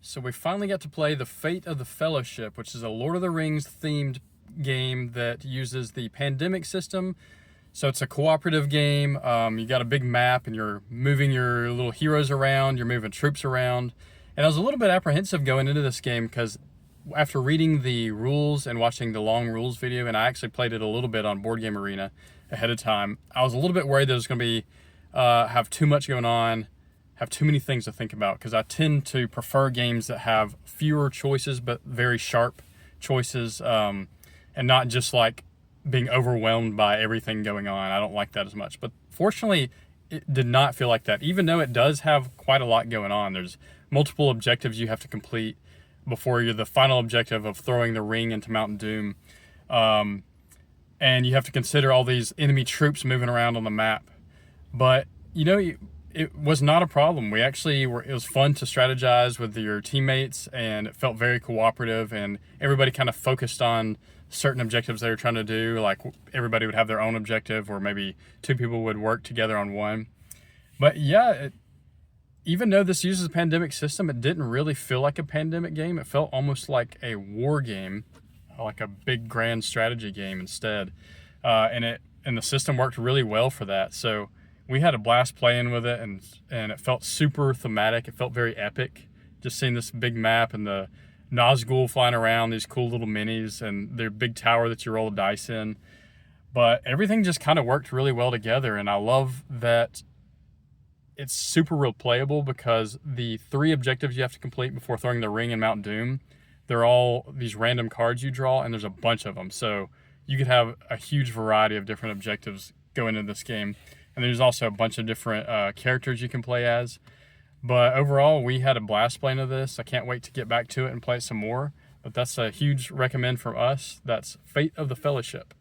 So we finally got to play The Fate of the Fellowship, which is a Lord of the Rings themed game that uses the pandemic system. So it's a cooperative game. You got a big map and you're moving your little heroes around, you're moving troops around. And I was a little bit apprehensive going into this game because after reading the rules and watching the long rules video, and I actually played it a little bit on Board Game Arena ahead of time, I was a little bit worried that it was going to be have too much going on, have too many things to think about, because I tend to prefer games that have fewer choices but very sharp choices, and not just like being overwhelmed by everything going on. I don't like that as much. But fortunately, it did not feel like that, even though it does have quite a lot going on. There's multiple objectives you have to complete before you're the final objective of throwing the ring into Mount Doom. And you have to consider all these enemy troops moving around on the map. But, it was not a problem. It was fun to strategize with your teammates, and it felt very cooperative, and everybody kind of focused on certain objectives they were trying to do. Like everybody would have their own objective, or maybe two people would work together on one. But yeah, even though this uses a pandemic system, it didn't really feel like a pandemic game. It felt almost like a war game, like a big grand strategy game instead. And the system worked really well for that. So we had a blast playing with it, and it felt super thematic. It felt very epic, just seeing this big map and the Nazgul flying around, these cool little minis, and their big tower that you roll the dice in. But everything just kind of worked really well together, and I love that it's super replayable, because the 3 objectives you have to complete before throwing the ring in Mount Doom, they're all these random cards you draw, and there's a bunch of them. So you could have a huge variety of different objectives going into this game. And there's also a bunch of different characters you can play as. But overall, we had a blast playing of this. I can't wait to get back to it and play it some more. But that's a huge recommend from us. That's Fate of the Fellowship.